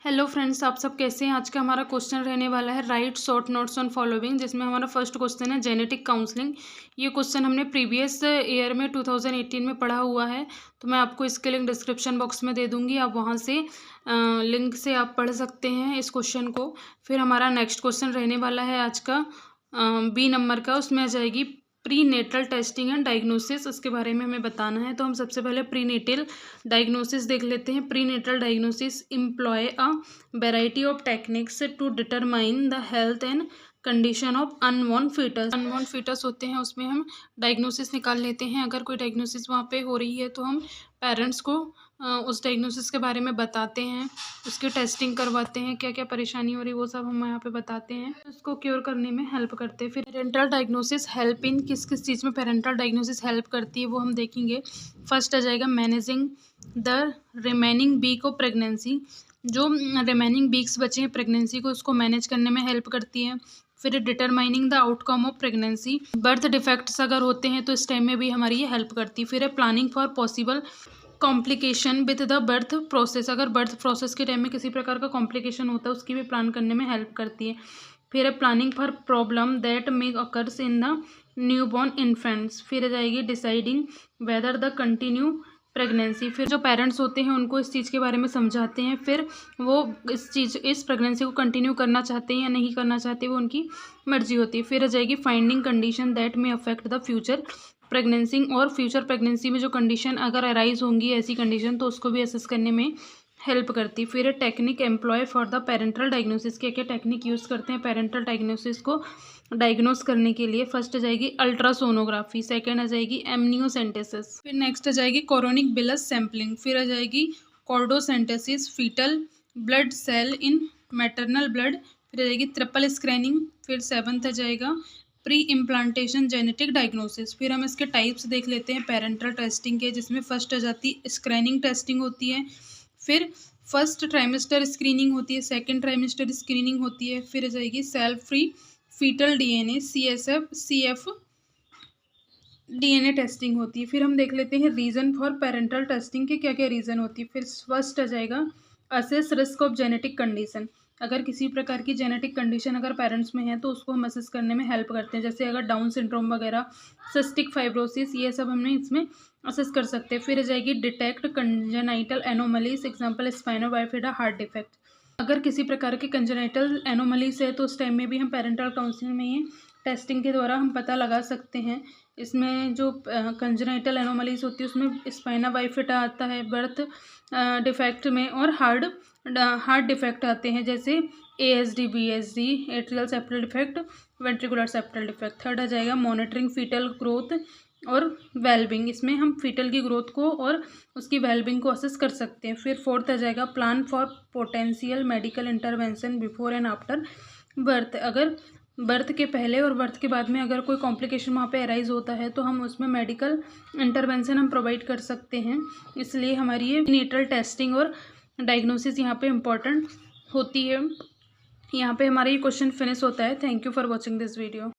Hello friends, आप सब कैसे हैं। आज का हमारा क्वेश्चन रहने वाला है right short notes on following, जिसमें हमारा फर्स्ट क्वेश्चन है जेनेटिक काउंसलिंग। ये क्वेश्चन हमने प्रीवियस ईयर में 2018 में पढ़ा हुआ है, तो मैं आपको इसके लिंक डिस्क्रिप्शन बॉक्स में दे दूंगी। आप वहां से लिंक से आप पढ़ सकते हैं इस क्वेश्चन को। फिर हमारा नेक्स्ट क्वेश्चन रहने वाला है आज का बी नंबर का। उसमें आ जाएगी prenatal testing and diagnosis, इसके बारे में हमें बताना है। तो हम सबसे पहले प्री नेटल डायग्नोसिस देख लेते हैं। Prenatal diagnosis employ a variety of techniques to determine the health and condition of unborn foetus. Unborn foetus होते हैं, उसमें हम डायग्नोसिस निकाल लेते हैं। अगर कोई डायग्नोसिस वहाँ पे हो रही है तो हम पेरेंट्स को उस डायग्नोसिस के बारे में बताते हैं, उसकी टेस्टिंग करवाते हैं, क्या क्या परेशानी हो रही है वो सब हम यहाँ पे बताते हैं, उसको क्योर करने में हेल्प करते हैं। फिर पेरेंटल डायग्नोसिस हेल्प इन किस किस चीज़ में पेरेंटल डायग्नोसिस हेल्प करती है वो हम देखेंगे। फर्स्ट आ जाएगा managing the remaining week of pregnancy. जो रिमेनिंग वीक्स बचे हैं प्रेगनेंसी को, उसको मैनेज करने में हेल्प करती है। फिर determining the outcome of pregnancy, birth defects अगर होते हैं तो इस टाइम में भी हमारी ये हेल्प करती है। फिर है planning for possible complication with the birth process, अगर बर्थ प्रोसेस के टाइम में किसी प्रकार का कॉम्प्लिकेशन होता है उसकी भी प्लान करने में हेल्प करती है। फिर है planning for problem that may occurs in the new born infants. फिर आ जाएगी deciding whether the continue pregnancy. फिर जो पेरेंट्स होते हैं उनको इस चीज़ के बारे में समझाते हैं, फिर वो इस प्रेगनेंसी को कंटिन्यू करना चाहते हैं या नहीं करना चाहते, वो उनकी मर्जी होती है। फिर आ जाएगी finding condition that may affect the future pregnancy, और फ्यूचर प्रेगनेंसी में जो कंडीशन अगर अराइज होंगी ऐसी कंडीशन तो उसको भी असेस करने में हेल्प करती है। फिर technique employ for the parental diagnosis, क्या क्या टेक्निक यूज़ करते हैं पेरेंटल डायग्नोसिस को डायग्नोस करने के लिए। फर्स्ट आ जाएगी अल्ट्रासोनोग्राफी, सेकेंड आ जाएगी एमनियोसेंटेसिस, फिर नेक्स्ट आ जाएगी कोरोनिक बिलस सैम्पलिंग, फिर आ जाएगी कॉर्डोसेंटेसिस, फीटल ब्लड सेल इन मैटरनल ब्लड, फिर आ जाएगी ट्रिपल स्क्रैनिंग, फिर सेवन्थ आ जाएगा प्री इम्प्लांटेशन जेनेटिक डायग्नोसिस। फिर हम इसके टाइप्स देख लेते हैं पेरेंटल टेस्टिंग के, जिसमें फर्स्ट आ जाती स्क्रैनिंग टेस्टिंग होती है, फिर फर्स्ट ट्राइमेस्टर स्क्रीनिंग होती है, सेकंड ट्राइमेस्टर स्क्रीनिंग होती है, फिर आ जाएगी cell free foetal DNA CF DNA testing होती है। फिर हम देख लेते हैं रीज़न फॉर पेरेंटल टेस्टिंग के क्या क्या रीज़न होती है। फिर फर्स्ट आ जाएगा assess risk of genetic condition, अगर किसी प्रकार की जेनेटिक कंडीशन अगर पेरेंट्स में है तो उसको हम असेस करने में हेल्प करते हैं, जैसे अगर डाउन सिंड्रोम वगैरह, सिस्टिक फाइब्रोसिस, ये सब हमने इसमें असेस कर सकते हैं। फिर आ जाएगी detect congenital anomalies, example स्पाइनो bifida heart defect, अगर किसी प्रकार के कंजेनाइटल एनोमलीज है तो उस टाइम में भी हम पेरेंटल काउंसलिंग में ये टेस्टिंग के द्वारा हम पता लगा सकते हैं। इसमें जो कंजेनाइटल एनोमलीज होती है उसमें स्पाइना बाइफिटा आता है बर्थ डिफेक्ट में, और हार्ट डिफेक्ट आते हैं जैसे ASD BSD atrial septal defect, ventricular septal defect. Third आ जाएगा मॉनिटरिंग फीटल ग्रोथ और वेलबिंग, इसमें हम फीटल की ग्रोथ को और उसकी वेलबिंग को असेस कर सकते हैं। फिर फोर्थ आ जाएगा plan for potential medical intervention before and after birth, अगर बर्थ के पहले और बर्थ के बाद में अगर कोई कॉम्प्लिकेशन वहाँ पे अराइज होता है तो हम उसमें मेडिकल इंटरवेंशन हम प्रोवाइड कर सकते हैं। इसलिए हमारी ये नेटल टेस्टिंग और डायग्नोसिस यहाँ पे इम्पॉर्टेंट होती है। यहाँ पे हमारा ये क्वेश्चन फिनिश होता है। Thank you for watching this video.